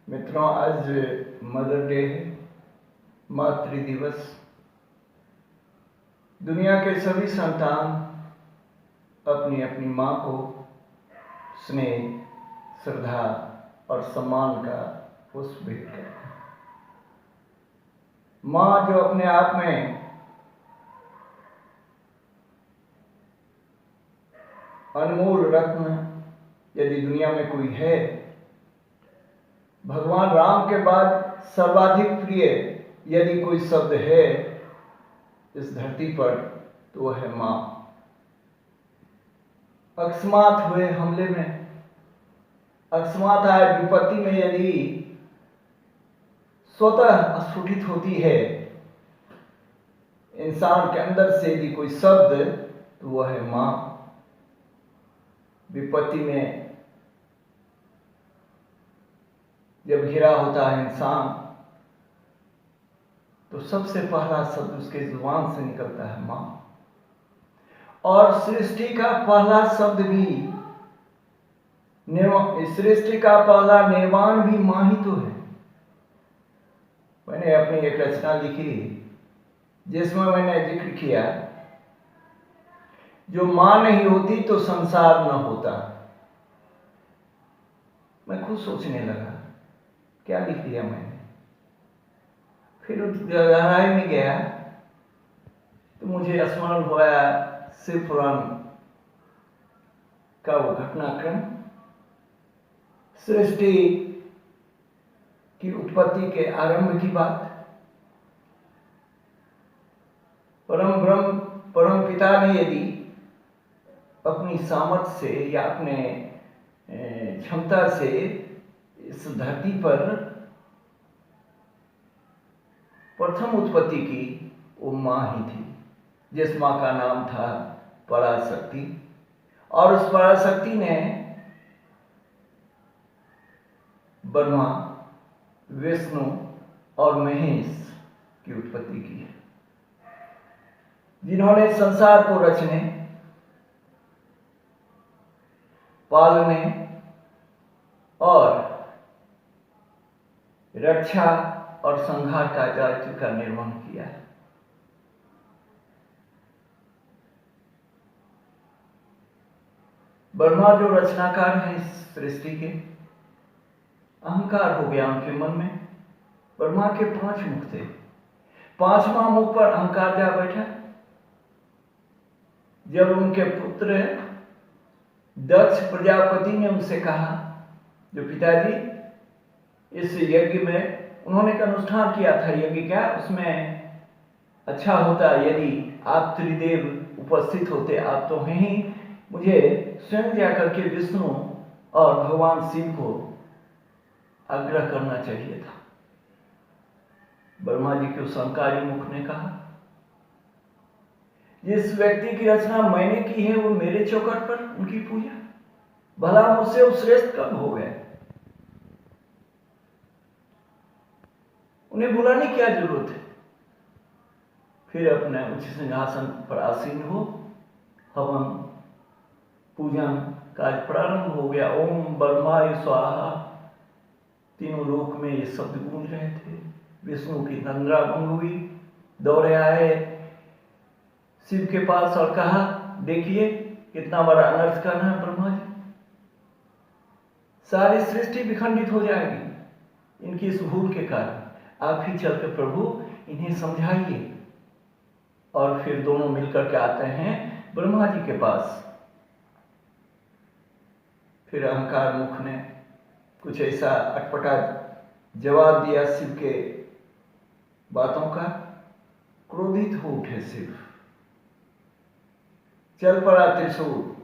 मित्रों, आज mother day है, मातृ दिवस। दुनिया के सभी संतान अपनी अपनी माँ को स्नेह, श्रद्धा और सम्मान का पुष्प भेंट करते हैं। माँ जो अपने आप में अनमोल रत्न यदि दुनिया में कोई है, भगवान राम के बाद सर्वाधिक प्रिय यदि कोई शब्द है इस धरती पर तो वह है माँ। अकस्मात हुए हमले में, अकस्मात आए विपत्ति में यदि स्वतः स्फुटित होती है इंसान के अंदर से यदि कोई शब्द तो वह है माँ। विपत्ति में जब घिरा होता है इंसान तो सबसे पहला शब्द उसके जुबान से निकलता है माँ। और सृष्टि का पहला शब्द भी, सृष्टि का पहला निर्माण भी माँ ही तो है। मैंने अपनी एक रचना लिखी जिसमें मैंने जिक्र किया, जो माँ नहीं होती तो संसार न होता। मैं खुद सोचने लगा क्या लिख दिया मैंने। फिर गहराई में गया तो मुझे स्मरण हुआ शिव पुराण का वो घटनाक्रम, सृष्टि की उत्पत्ति के आरंभ की बात। परम ब्रह्म, परम पिता ने यदि अपनी सामर्थ्य से या अपने क्षमता से इस धरती पर प्रथम उत्पत्ति की, वो माँ ही थी, जिस माँ का नाम था पराशक्ति। और उस पराशक्ति ने ब्रह्मा, विष्णु और महेश की उत्पत्ति की है, जिन्होंने संसार को रचने, पालने और रक्षा और संहार का दायित्व का निर्वहन किया है। ब्रह्मा जो रचनाकार हैं इस सृष्टि के, अहंकार हो गया उनके मन में। ब्रह्मा के 5 मुख थे, 5वां मुख पर अहंकार जा बैठा। जब उनके पुत्र दक्ष प्रजापति ने उनसे कहा, जो पिताजी इस यज्ञ में उन्होंने एक अनुष्ठान किया था, यज्ञ क्या, उसमें अच्छा होता यदि आप त्रिदेव उपस्थित होते, आप तो हैं ही, मुझे स्वयं जाकर के विष्णु और भगवान शिव को आग्रह करना चाहिए था। ब्रह्मा जी के उस अहंकारी मुख ने कहा, जिस व्यक्ति की रचना मैंने की है वो मेरे चौखट पर उनकी पूजा, भला मुझसे वो श्रेष्ठ कब हो गए? उन्हें बुलाने की क्या जरूरत है? फिर अपने उच्च सिंहासन पर आसीन हो, हवन पूजन कार्य प्रारंभ हो गया। ओम ब्रह्माय स्वाहा, तीनों लोक में ये शब्द गूंज रहे थे। विष्णु की तंद्रा भंग हुई, दौड़े आए शिव के पास और कहा, देखिए कितना बड़ा अनर्थ करना है ब्रह्मा जी, सारी सृष्टि विखंडित हो जाएगी इनकी इस भूल के कारण। आप ही चलकर प्रभु इन्हें समझाइए। और फिर दोनों मिलकर के आते हैं ब्रह्मा जी के पास। फिर अहंकार मुख ने कुछ ऐसा अटपटा जवाब दिया शिव के बातों का। क्रोधित हो उठे शिव, चल पड़ा त्रिशूल,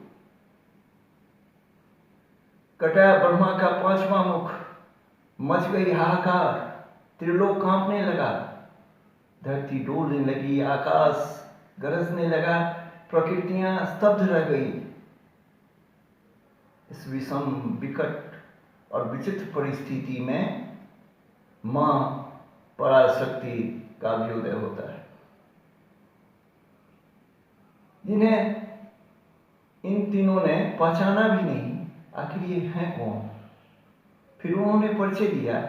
कटा ब्रह्मा का 5वां मुख, मच गई हाहाकार, त्रिलोक कांपने लगा, धरती डोलने लगी, आकाश गरजने लगा, प्रकृतियां स्तब्ध रह गई। इस विषम, विकट और विचित्र परिस्थिति में मां पराशक्ति का अभ्युदय होता है, जिन्हें इन तीनों ने पहचाना भी नहीं, आखिर ये हैं कौन? फिर उन्होंने परिचय दिया,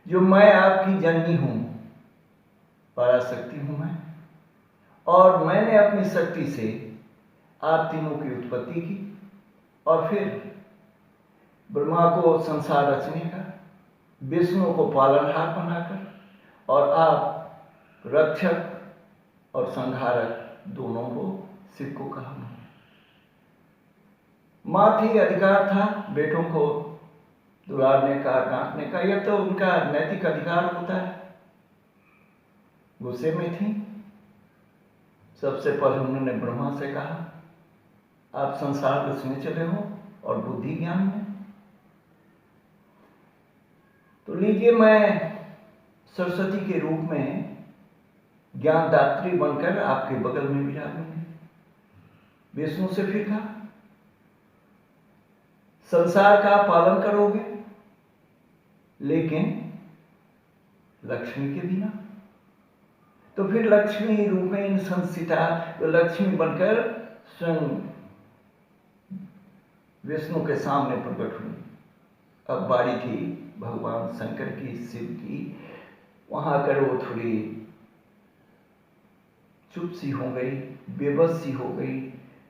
जो मैं आपकी जननी हूँ, पराशक्ति हूँ मैं, और मैंने अपनी शक्ति से आप तीनों की उत्पत्ति की और फिर ब्रह्मा को संसार रचने का, विष्णु को पालनहार बनाकर और आप रक्षक और संहारक दोनों को शिव को कहा। माँ थी, अधिकार था बेटों को दुलारने का, डांटने का, यह तो उनका नैतिक अधिकार होता है। गुस्से में थी। सबसे पहले उन्होंने ब्रह्मा से कहा, आप संसार रचने चले हो और बुद्धि ज्ञान में, तो लीजिए मैं सरस्वती के रूप में ज्ञानदात्री बनकर आपके बगल में विराजूंगी। विष्णु से फिर कहा, संसार का पालन करोगे लेकिन लक्ष्मी के बिना। तो फिर लक्ष्मी रूपेण संस्थिता, तो लक्ष्मी बनकर स्वयं विष्णु के सामने प्रकट हुई। अब बारी थी भगवान शंकर की, शिव की। वहां कर वो थोड़ी चुप सी हो गई, बेबस सी हो गई,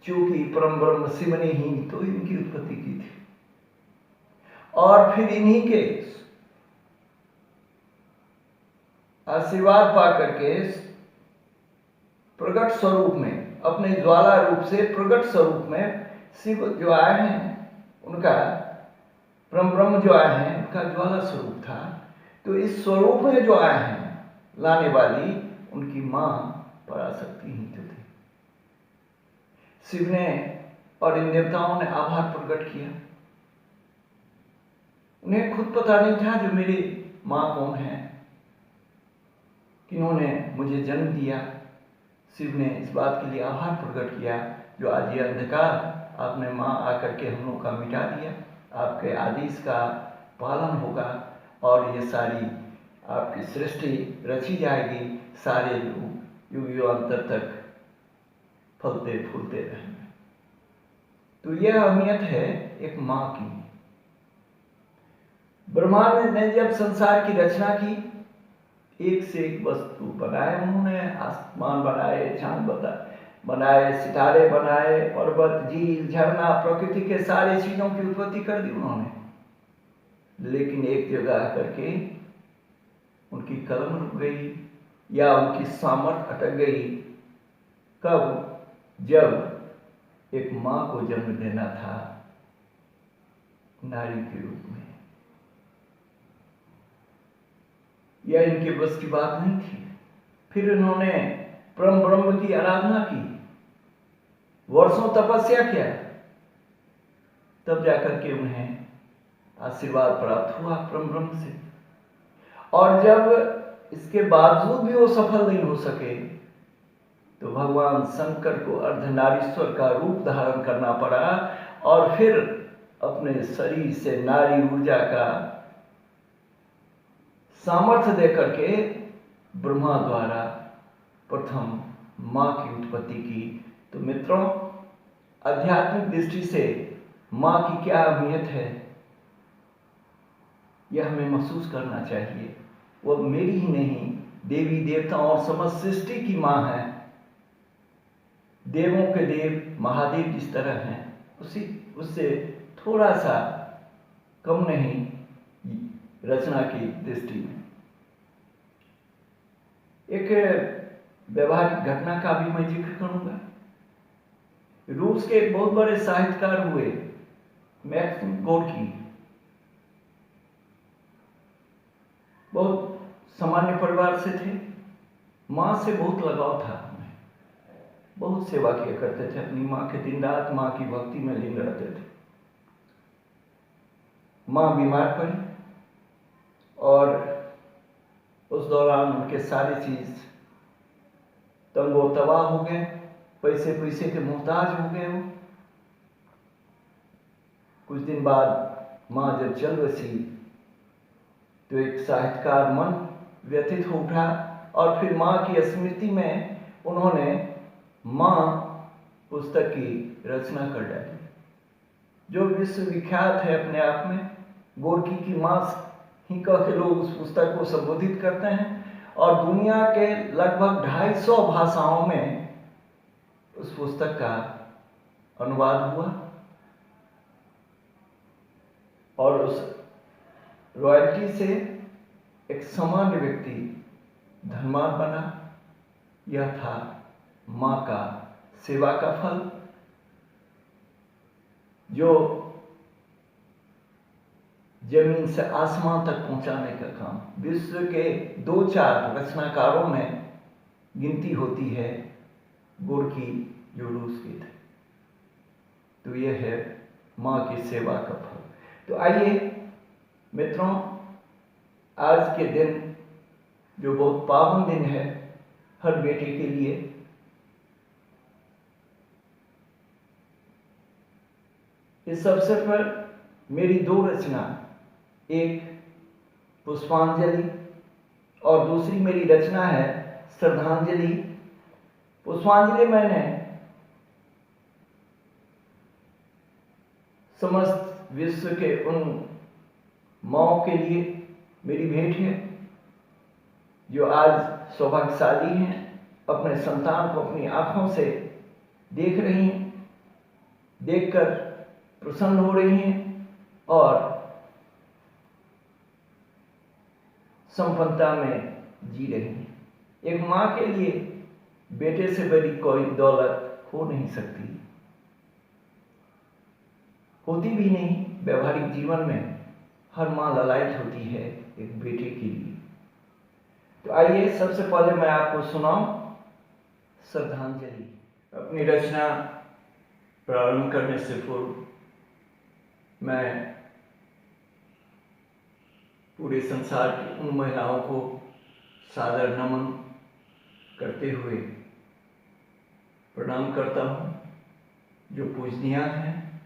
क्योंकि परम ब्रह्म शिव ने ही तो इनकी उत्पत्ति की थी। और फिर इन्हीं के आशीर्वाद पा करके प्रकट स्वरूप में, अपने ज्वाला रूप से प्रकट स्वरूप में शिव जो आए हैं, उनका परम ब्रह्म जो आए हैं, उनका ज्वाला स्वरूप था। तो इस स्वरूप में जो आए हैं लाने वाली उनकी मां पराशक्ति ही तो थी। शिव ने और इन देवताओं ने आभार प्रकट किया। उन्हें खुद पता नहीं था जो मेरी मां कौन है, किन्होंने मुझे जन्म दिया। शिव ने इस बात के लिए आभार प्रकट किया, जो आज ये अंधकार आपने मां आकर के हम लोग का मिटा दिया। आपके आदेश का पालन होगा और ये सारी आपकी सृष्टि रची जाएगी, सारे लोग युग युगांतर तक फलते फूलते रहेंगे। तो यह अहमियत है एक मां की। ब्रह्मा ने जब संसार की रचना की, एक से एक वस्तु बनाए उन्होंने, आसमान बनाए, चांद बनाए, सितारे बनाए, पर्वत, झील, झरना, प्रकृति के सारे चीजों की उत्पत्ति कर दी उन्होंने। लेकिन एक जगह करके उनकी कलम रुक गई या उनकी सामर्थ्य अटक गई। कब? जब एक मां को जन्म देना था नारी के रूप में। यह इनके बस की बात नहीं थी। फिर इन्होंने परम ब्रह्म की आराधना की, वर्षों तपस्या किया, तब जाकर के उन्हें आशीर्वाद प्राप्त हुआ परम ब्रह्म से। और जब इसके बावजूद भी वो सफल नहीं हो सके, तो भगवान शंकर को अर्धनारीश्वर का रूप धारण करना पड़ा और फिर अपने शरीर से नारी ऊर्जा का सामर्थ्य देकर के ब्रह्मा द्वारा प्रथम मां की उत्पत्ति की। तो मित्रों, आध्यात्मिक दृष्टि से मां की क्या अहमियत है, यह हमें महसूस करना चाहिए। वह मेरी ही नहीं, देवी देवताओं और समस्त सृष्टि की मां है। देवों के देव महादेव जिस तरह हैं, उससे थोड़ा सा कम नहीं रचना की दृष्टि में। एक व्यवहारिक घटना का भी मैं जिक्र करूंगा। रूस के एक बहुत बड़े साहित्यकार हुए मैक्सिम गोर्की, बहुत सामान्य परिवार से थे। मां से बहुत लगाव था, बहुत सेवा किया करते थे अपनी मां के, दिन रात मां की भक्ति में लीन रहते थे। मां बीमार पड़ी और उस दौरान उनके सारी चीज तंगो तबाह हो गए, पैसे के मोहताज हो गए वो। कुछ दिन बाद मां जब चल बसी, तो एक साहित्यकार मन व्यथित हो उठा और फिर मां की स्मृति में उन्होंने मां पुस्तक की रचना कर डाली, जो विश्वविख्यात है अपने आप में। गोरकी की माँ ही कह के लोग उस पुस्तक को संबोधित करते हैं, और दुनिया के लगभग 250 भाषाओं में उस पुस्तक का अनुवाद हुआ, और उस रॉयल्टी से एक सामान्य व्यक्ति धनवान बना। यह था माँ का सेवा का फल, जो जमीन से आसमान तक पहुंचाने का काम। विश्व के 2-4 रचनाकारों में गिनती होती है गोरकी, जो रूस के थे। तो यह है माँ की सेवा का फल। तो आइए मित्रों, आज के दिन जो बहुत पावन दिन है हर बेटे के लिए, इस अवसर पर मेरी 2 रचना, एक पुष्पांजलि और दूसरी मेरी रचना है श्रद्धांजलि। पुष्पांजलि मैंने समस्त विश्व के उन माँओं के लिए मेरी भेंट है जो आज सौभाग्यशाली हैं, अपने संतान को अपनी आंखों से देख रही हैं, देखकर प्रसन्न हो रही हैं और संपन्नता में जी रही हैं। एक माँ के लिए बेटे से बड़ी कोई दौलत हो नहीं सकती, होती भी नहीं। व्यवहारिक जीवन में हर माँ ललायत होती है एक बेटे के लिए। तो आइए सबसे पहले मैं आपको सुनाऊं श्रद्धांजलि। अपनी रचना प्रारंभ करने से पूर्व मैं पूरे संसार की उन महिलाओं को सादर नमन करते हुए प्रणाम करता हूँ जो पूजनीय हैं,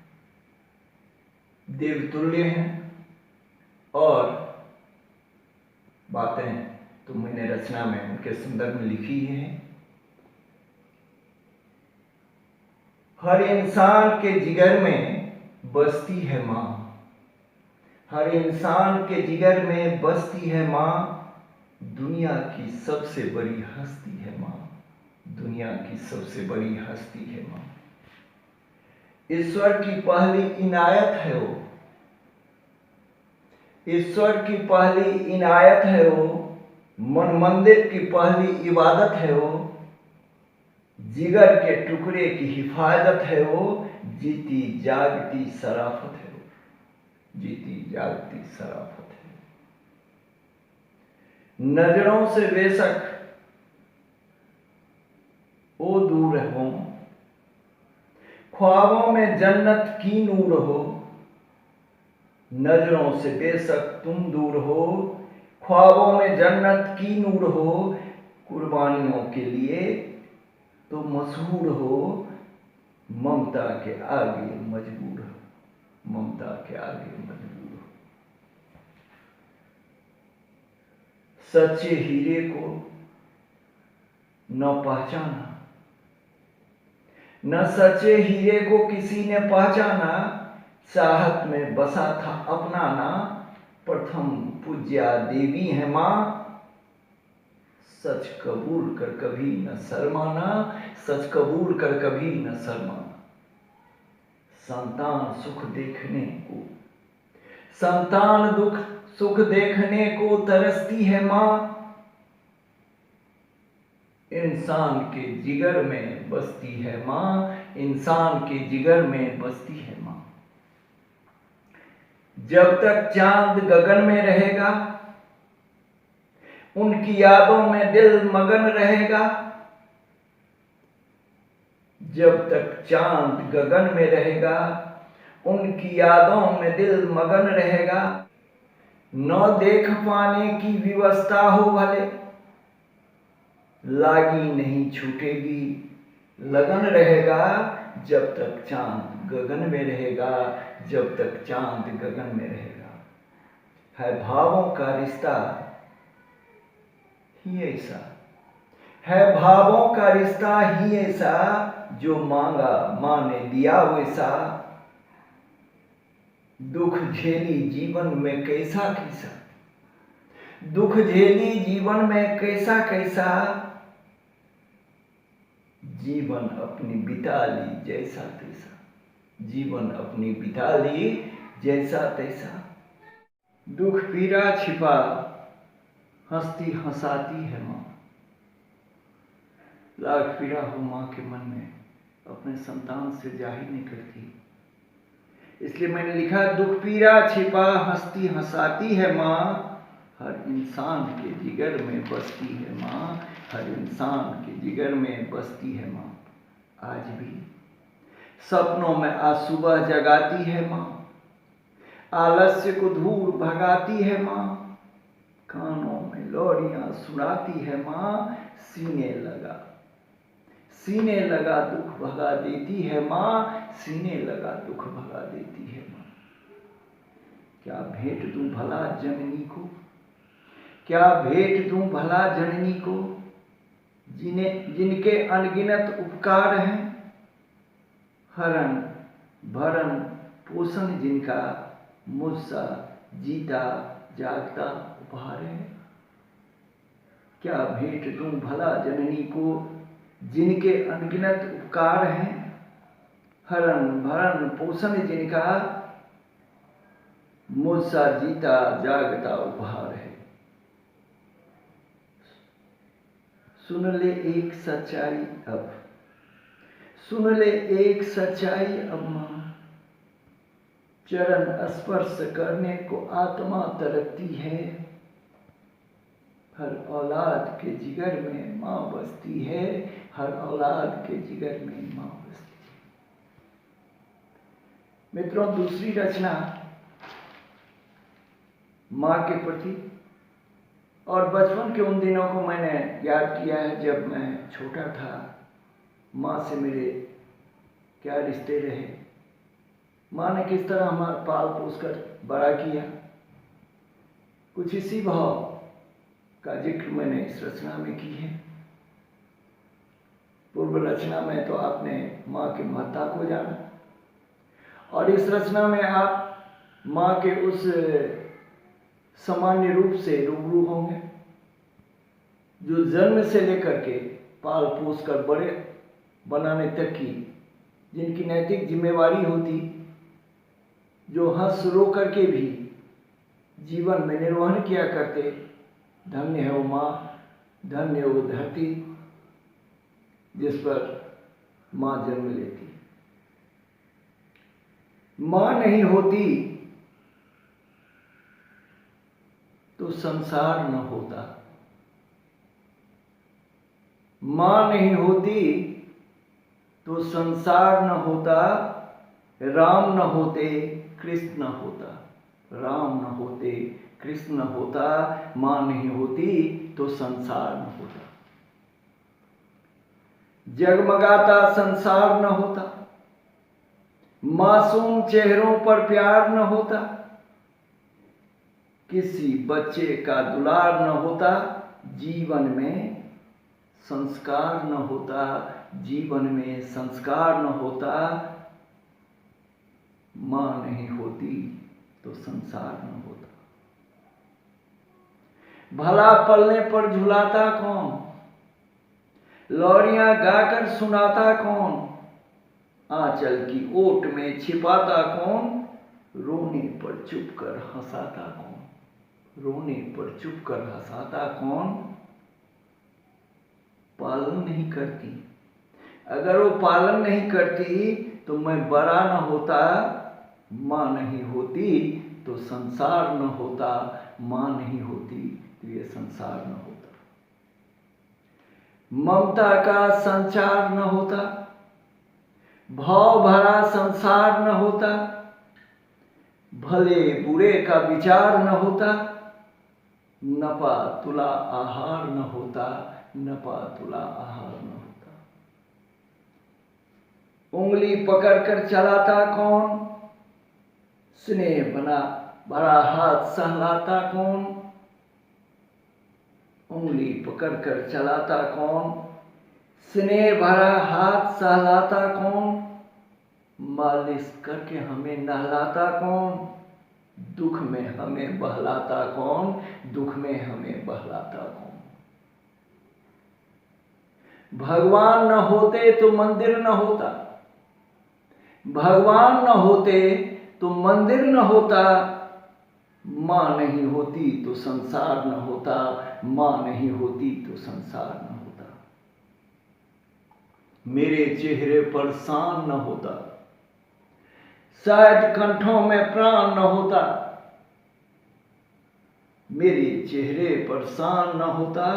देवतुल्य हैं, और बातें तो मैंने रचना में उनके संदर्भ में लिखी है। हर इंसान के जिगर में बसती है माँ, हर इंसान के जिगर में बसती है माँ, दुनिया की सबसे बड़ी हस्ती है माँ, दुनिया की सबसे बड़ी हस्ती है माँ। ईश्वर की पहली इनायत है वो, ईश्वर की पहली इनायत है वो, मन मंदिर की पहली इबादत है वो, जिगर के टुकड़े की हिफाजत है वो, जीती जागती शराफत है वो, जीती जागती शराफत है। नजरों से बेशक ओ दूर हो, ख्वाबों में जन्नत की नूर हो, नजरों से बेशक तुम दूर हो, ख्वाबों में जन्नत की नूर हो, कुर्बानियों के लिए तो मशहूर हो, ममता के आगे मजबूर हो, ममता के आगे मजबूर हो। सच्चे हीरे को न पहचाना, न सच्चे हीरे को किसी ने पहचाना, चाहत में बसा था अपनाना, प्रथम पूज्या देवी है माँ, सच कबूल कर कभी न शर्माना, सच कबूल कर कभी न शर्माना। संतान सुख देखने को, संतान दुख सुख देखने को तरसती है माँ, इंसान के जिगर में बसती है माँ, इंसान के जिगर में बसती है माँ। जब तक चांद गगन में रहेगा, उनकी यादों में दिल मगन रहेगा, जब तक चांद गगन में रहेगा, उनकी यादों में दिल मगन रहेगा। न देख पाने की विवशता हो भले, लागी नहीं छूटेगी लगन रहेगा, जब तक चांद गगन में रहेगा, जब तक चांद गगन में रहेगा। है भावों का रिश्ता ही ऐसा, है भावों का रिश्ता ही ऐसा, जो मांगा माँ ने दिया वैसा, दुख झेली जीवन में कैसा कैसा, दुख झेली जीवन में कैसा कैसा, जीवन अपनी बिता ली जैसा तैसा, जीवन अपनी बिता ली जैसा तैसा। दुख पीड़ा छिपा हंसती हंसाती है माँ, लाख पीड़ा हो माँ के मन में अपने संतान से जाहिर नहीं करती, इसलिए मैंने लिखा दुख पीड़ा छिपा हंसती हंसाती है माँ, हर इंसान के जिगर में बसती है माँ, हर इंसान के जिगर में बसती है माँ। आज भी सपनों में आज सुबह जगाती है माँ, आलस्य को दूर भगाती है माँ, कानों में लोरियां सुनाती है माँ, सीने लगा दुख भगा देती है माँ, सीने लगा दुख भगा देती है माँ। क्या भेंट दूं भला जननी को, क्या भेंट दूं भला जननी को, जिनके अनगिनत उपकार हैं, हरण भरण पोषण जिनका मुझसा जीता जागता उपहार है। क्या भेंट दूं भला जननी को, जिनके अनगिनत उपकार हैं, हरण भरण पोषण जिनका मुझसा जीता जागता उपहार है। सुन ले एक सच्चाई अब, सुन ले एक सच्चाई अब माँ, चरण स्पर्श करने को आत्मा तरसती है, हर औलाद के जिगर में माँ बसती है, हर औलाद के जिगर में माँ बसती है। मित्रों, दूसरी रचना माँ के प्रति, और बचपन के उन दिनों को मैंने याद किया है जब मैं छोटा था। माँ से मेरे क्या रिश्ते रहे, माँ ने किस तरह हमारा पाल पोस कर बड़ा किया, कुछ इसी भाव का जिक्र मैंने इस रचना में की है। पूर्व रचना में तो आपने माँ के महत्ता को जाना, और इस रचना में आप माँ के उस सामान्य रूप से रूबरू होंगे जो जन्म से लेकर के पाल पोस कर बड़े बनाने तक की जिनकी नैतिक जिम्मेवारी होती, जो हंस रो करके भी जीवन में निर्वहन किया करते। धन्य है वो माँ, धन्य वो धरती जिस पर माँ जन्म लेती। माँ नहीं होती तो संसार न होता, माँ नहीं होती तो संसार न होता, राम न होते कृष्ण न होता, राम न होते कृष्ण न होता, माँ नहीं होती तो संसार न होता, जगमगाता संसार न होता, मासूम चेहरों पर प्यार न होता, किसी बच्चे का दुलार न होता, जीवन में संस्कार न होता, जीवन में संस्कार न होता, माँ नहीं होती तो संसार न होता। भला पलने पर झुलाता कौन, लोरियां गाकर सुनाता कौन, आंचल की ओट में छिपाता कौन, रोने पर चुप कर हंसाता कौन, रोने पर चुप कर हंसाता कौन। पालन नहीं करती, अगर वो पालन नहीं करती तो मैं बड़ा न होता, माँ नहीं होती तो संसार न होता, माँ नहीं होती तो ये संसार न होता। ममता का संचार न होता, भाव भरा संसार न होता, भले बुरे का विचार न होता, नपा तुला आहार न होता, नपा तुला आहार न होता। उंगली पकड़ कर चलाता कौन, स्नेह बना भरा हाथ सहलाता कौन, उंगली पकड़ कर चलाता कौन, स्नेह भरा हाथ सहलाता कौन, मालिश करके हमें नहलाता कौन, दुख में हमें बहलाता कौन, दुख में हमें बहलाता कौन। भगवान न होते तो मंदिर न होता, भगवान न होते तो मंदिर न होता, माँ नहीं होती तो संसार न होता, माँ नहीं होती तो संसार न होता। मेरे चेहरे पर शान न होता, शायद कंठों में प्राण न होता। मेरे चेहरे पर शान न होता,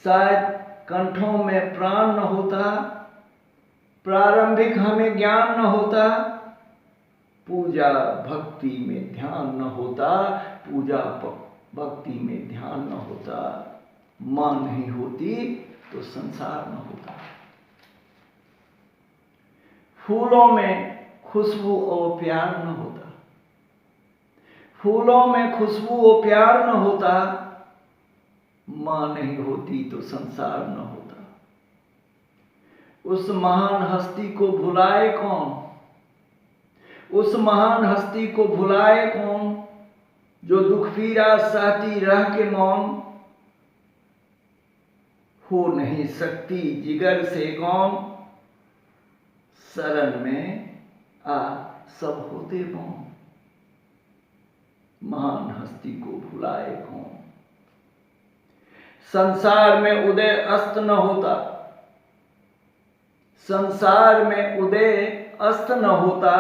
शायद कंठों में प्राण न होता। प्रारंभिक हमें ज्ञान न होता, पूजा भक्ति में ध्यान न होता, पूजा भक्ति में ध्यान न होता। माँ नहीं होती तो संसार न होता। फूलों में खुशबू और प्यार न होता, फूलों में खुशबू और प्यार न होता। माँ नहीं होती तो संसार न होता। उस महान हस्ती को भुलाए कौन, उस महान हस्ती को भुलाए कौन, जो दुख पीड़ा सहती रह के मौन। हो नहीं सकती जिगर से कौन, शरण में आ सब होते मौन। महान हस्ती को भुलाए कौन। संसार में उदय अस्त न होता, संसार में उदय अस्त न होता।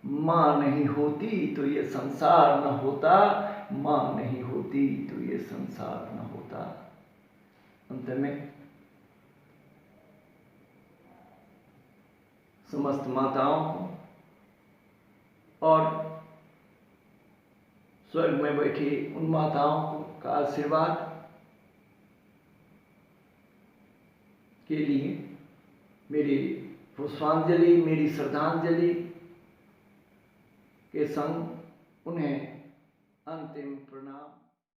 माँ नहीं होती तो ये संसार न होता, माँ नहीं होती तो ये संसार न होता। अंत में समस्त माताओं को और स्वर्ग में बैठी उन माताओं का आशीर्वाद के लिए मेरी पुष्पांजलि, मेरी श्रद्धांजलि के संग उन्हें अंतिम प्रणाम।